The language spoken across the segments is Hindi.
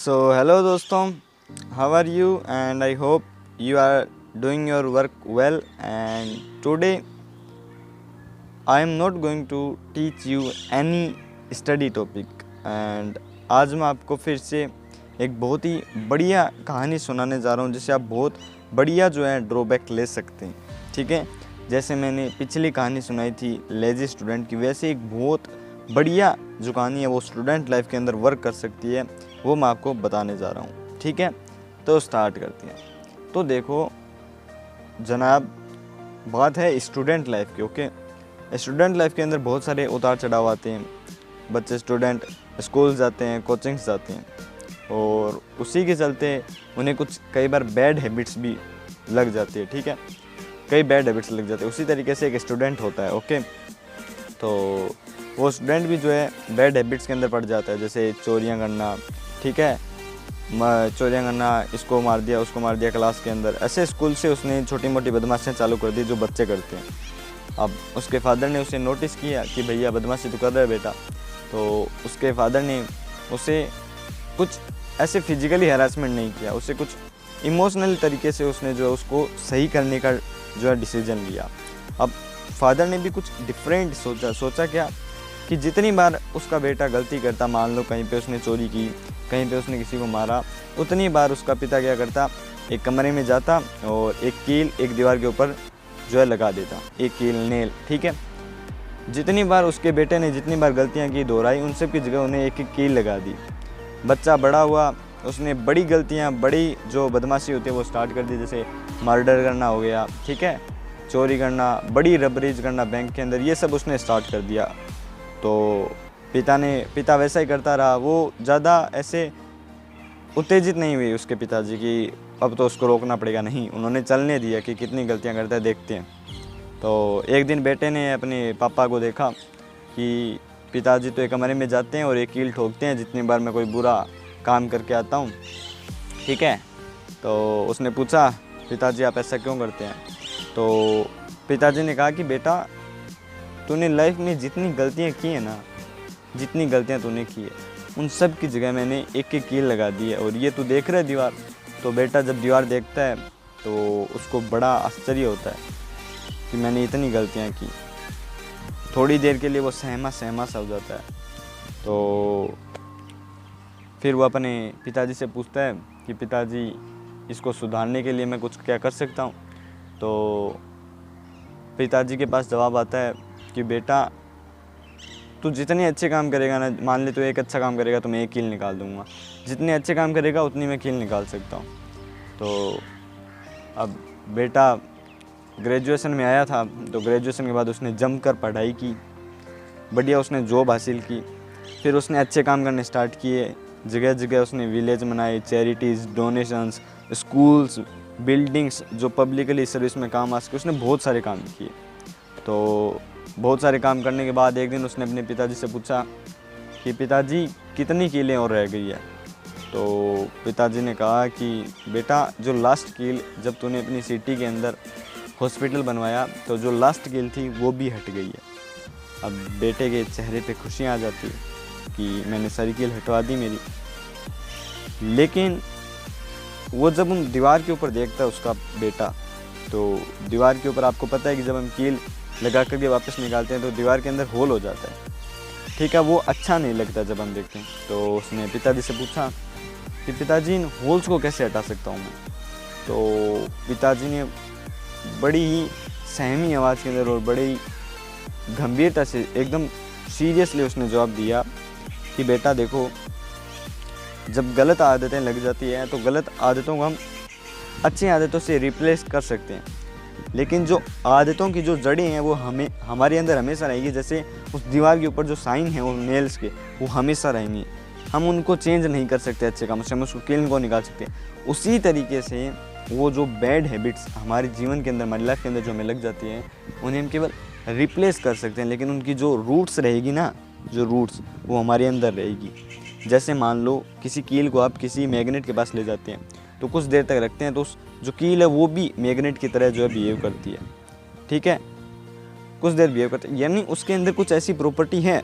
So hello दोस्तों, how are you? And I hope you are doing your work well. And today I am not going to teach you any study topic. And आज मैं आपको फिर से एक बहुत ही बढ़िया कहानी सुनाने जा रहा हूँ जिससे आप बहुत बढ़िया जो है ड्रॉबैक ले सकते हैं। ठीक है, जैसे मैंने पिछली कहानी सुनाई थी लेजी स्टूडेंट की, वैसे एक बहुत बढ़िया जो कहानी है वो स्टूडेंट लाइफ के अंदर वर्क कर सकती है, वो मैं आपको बताने जा रहा हूँ। ठीक है, तो स्टार्ट करते हैं। तो देखो जनाब, बात है स्टूडेंट लाइफ की। ओके, स्टूडेंट लाइफ के अंदर बहुत सारे उतार चढ़ाव आते हैं। बच्चे स्टूडेंट स्कूल जाते हैं, कोचिंग्स जाते हैं, और उसी के चलते उन्हें कुछ कई बार बैड हैबिट्स भी लग जाती है। ठीक है, कई बैड हैबिट्स लग जाते हैं। उसी तरीके से एक स्टूडेंट होता है। ओके, तो वो स्टूडेंट भी जो है बैड हैबिट्स के अंदर पड़ जाता है, जैसे चोरियां करना। ठीक है, चोरियां करना, इसको मार दिया उसको मार दिया क्लास के अंदर। ऐसे स्कूल से उसने छोटी मोटी बदमाशियां चालू कर दी जो बच्चे करते हैं। अब उसके फादर ने उसे नोटिस किया कि भैया बदमाशी तो कर रहा है बेटा, तो उसके फादर ने उसे कुछ ऐसे फिजिकली हैरासमेंट नहीं किया, उसे कुछ इमोशनल तरीके से उसने जो है उसको सही करने का जो है डिसीजन लिया। अब फादर ने भी कुछ डिफरेंट सोचा क्या कि जितनी बार उसका बेटा गलती करता, मान लो कहीं पे उसने चोरी की, कहीं पे उसने किसी को मारा, उतनी बार उसका पिता क्या करता, एक कमरे में जाता और एक कील एक दीवार के ऊपर जो है लगा देता, एक कील नेल। ठीक है, जितनी बार उसके बेटे ने जितनी बार गलतियां की दोहराई, उन सब की जगह उन्हें एक एक कील लगा दी। बच्चा बड़ा हुआ, उसने बड़ी गलतियां, बड़ी जो बदमाशी होती है वो स्टार्ट कर दी, जैसे मर्डर करना हो गया। ठीक है, चोरी करना, बड़ी रबरीज करना बैंक के अंदर, ये सब उसने स्टार्ट कर दिया। तो पिता वैसा ही करता रहा। वो ज़्यादा ऐसे उत्तेजित नहीं हुई उसके पिताजी की अब तो उसको रोकना पड़ेगा, नहीं, उन्होंने चलने दिया कि कितनी गलतियां करता है देखते हैं। तो एक दिन बेटे ने अपने पापा को देखा कि पिताजी तो एक कमरे में जाते हैं और एक कील ठोकते हैं जितनी बार मैं कोई बुरा काम करके आता हूँ। ठीक है, तो उसने पूछा पिताजी आप ऐसा क्यों करते हैं? तो पिताजी ने कहा कि बेटा तूने लाइफ में जितनी गलतियाँ की हैं ना, जितनी गलतियाँ तूने की है, उन सब की जगह मैंने एक एक कील लगा दी है, और ये तू देख रहा है दीवार। तो बेटा जब दीवार देखता है तो उसको बड़ा आश्चर्य होता है कि मैंने इतनी गलतियाँ की। थोड़ी देर के लिए वो सहमा सा हो जाता है। तो फिर वो अपने पिताजी से पूछता है कि पिताजी इसको सुधारने के लिए मैं कुछ क्या कर सकता हूँ? तो पिताजी के पास जवाब आता है कि बेटा तू जितने अच्छे काम करेगा ना, मान ले तू एक अच्छा काम करेगा तो मैं एक कील निकाल दूंगा, जितने अच्छे काम करेगा उतनी मैं कील निकाल सकता हूँ। तो अब बेटा ग्रेजुएशन में आया था, तो ग्रेजुएशन के बाद उसने जमकर पढ़ाई की, बढ़िया उसने जॉब हासिल की। फिर उसने अच्छे काम करने स्टार्ट किए, जगह जगह उसने विलेज बनाए, चैरिटीज़, डोनेशंस, स्कूल्स, बिल्डिंग्स जो पब्लिकली सर्विस में काम आ सके, उसने बहुत सारे काम किए। तो बहुत सारे काम करने के बाद एक दिन उसने अपने पिताजी से पूछा कि पिताजी कितनी कीलें और रह गई है? तो पिताजी ने कहा कि बेटा जो लास्ट कील जब तूने अपनी सिटी के अंदर हॉस्पिटल बनवाया तो जो लास्ट कील थी वो भी हट गई है। अब बेटे के चेहरे पे खुशियाँ आ जाती है कि मैंने सारी कील हटवा दी मेरी। लेकिन वो जब उन दीवार के ऊपर देखता है उसका बेटा, तो दीवार के ऊपर आपको पता है कि जब हम कील लगा कर के वापस निकालते हैं तो दीवार के अंदर होल हो जाता है। ठीक है, वो अच्छा नहीं लगता जब हम देखते हैं। तो उसने पिताजी से पूछा कि पिताजी इन होल्स को कैसे हटा सकता हूँ मैं? तो पिताजी ने बड़ी ही सहमी आवाज़ के अंदर और बड़ी ही गंभीरता से, एकदम सीरियसली उसने जवाब दिया कि बेटा देखो, जब गलत आदतें लग जाती हैं तो गलत आदतों को हम अच्छी आदतों से रिप्लेस कर सकते हैं, लेकिन जो आदतों की जो जड़ें हैं वो हमारे अंदर हमेशा रहेगी। जैसे उस दीवार के ऊपर जो साइन है वो नेल्स के, वो हमेशा रहेंगी, हम उनको चेंज नहीं कर सकते अच्छे कामों से, हम उसको कील को निकाल सकते हैं। उसी तरीके से वो जो बैड हैबिट्स हमारे जीवन के अंदर, हमारी लाइफ के अंदर जो हमें लग जाती हैं, उन्हें हम केवल रिप्लेस कर सकते हैं, लेकिन उनकी जो रूट्स रहेगी ना, जो रूट्स वो हमारे अंदर रहेगी। जैसे मान लो किसी कील को आप किसी मैग्नेट के पास ले जाते हैं तो कुछ देर तक रखते हैं तो उस जो कील है वो भी मैग्नेट की तरह जो है बिहेव करती है। ठीक है, कुछ देर बिहेव करती है, यानी उसके अंदर कुछ ऐसी प्रॉपर्टी है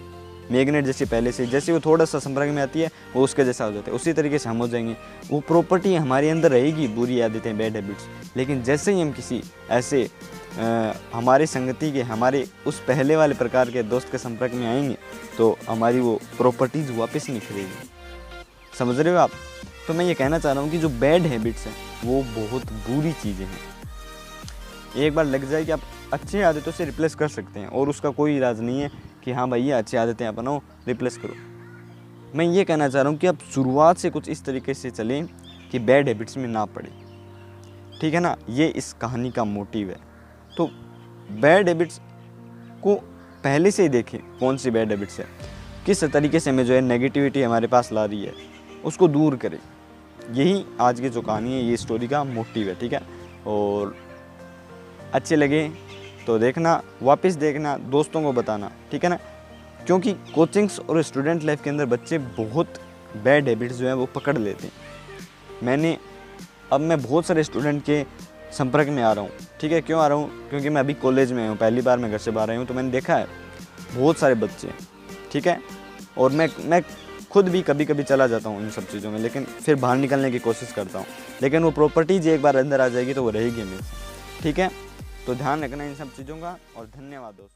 मैग्नेट जैसी पहले से, जैसे वो थोड़ा सा संपर्क में आती है वो उसके जैसा हो जाता है, उसी तरीके से हम हो जाएंगे। वो प्रॉपर्टी हमारे अंदर रहेगी, बुरी आदतें, बैड हैबिट्स, लेकिन जैसे ही हम किसी ऐसे हमारी संगति के, हमारे उस पहले वाले प्रकार के दोस्त के संपर्क में आएंगे तो हमारी वो प्रॉपर्टीज़ वापस निखरेगी। समझ रहे हो आप? तो मैं ये कहना चाह रहा हूँ कि जो बैड हैबिट्स हैं वो बहुत बुरी चीज़ें हैं। एक बार लग जाए कि आप अच्छी आदतों से रिप्लेस कर सकते हैं, और उसका कोई इलाज नहीं है कि हाँ भाई ये अच्छी आदतें अपनाओ, रिप्लेस करो। मैं ये कहना चाह रहा हूँ कि आप शुरुआत से कुछ इस तरीके से चलें कि बैड हैबिट्स में ना पड़े, ठीक है ना? ये इस कहानी का मोटिव है। तो बैड हैबिट्स को पहले से ही देखें, कौन सी बैड हैबिट्स है, किस तरीके से हमें जो है नेगेटिविटी हमारे पास ला रही है, उसको दूर करें। यही आज की जो कहानी है, ये स्टोरी का मोटिव है, ठीक है? और अच्छे लगे तो देखना, वापस देखना, दोस्तों को बताना, ठीक है ना? क्योंकि कोचिंग्स और स्टूडेंट लाइफ के अंदर बच्चे बहुत बैड हैबिट्स जो है वो पकड़ लेते हैं। अब मैं बहुत सारे स्टूडेंट के संपर्क में आ रहा हूँ, ठीक है? क्यों आ रहा हूँ? क्योंकि मैं अभी कॉलेज में हूँ, पहली बार मैं घर से बाहर आया हूँ, तो मैंने देखा है बहुत सारे बच्चे, ठीक है? और मैं खुद भी कभी कभी चला जाता हूँ इन सब चीज़ों में, लेकिन फिर बाहर निकलने की कोशिश करता हूँ, लेकिन वो प्रॉपर्टीज एक बार अंदर आ जाएगी तो वो रहेगी हमेशा, ठीक है? तो ध्यान रखना इन सब चीज़ों का, और धन्यवाद दोस्तों।